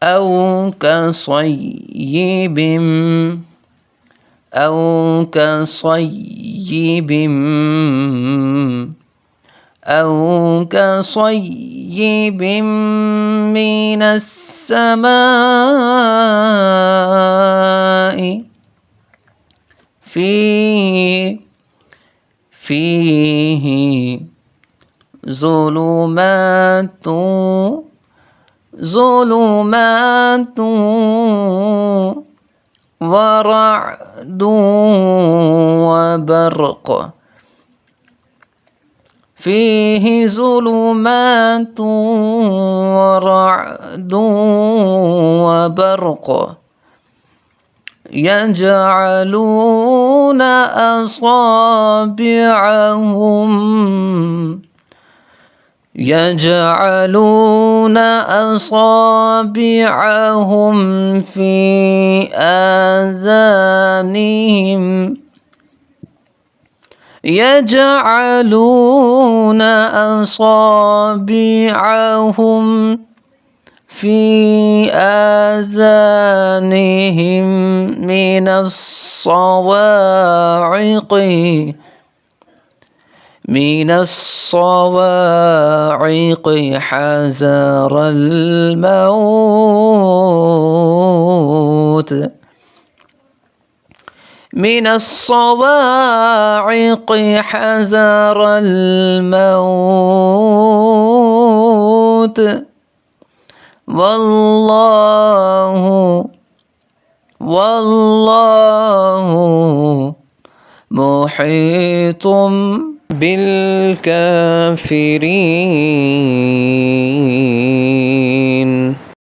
أو كصيب أو كصيب أو كصيب من السماء فيه ظلمات ورعد وبرق فيه ظلمات ورعد وبرق يجعلون أصابعهم في آذانهم من الصواعق حذر الموت من الصواعق حذر الموت والله محيط بالكافرين.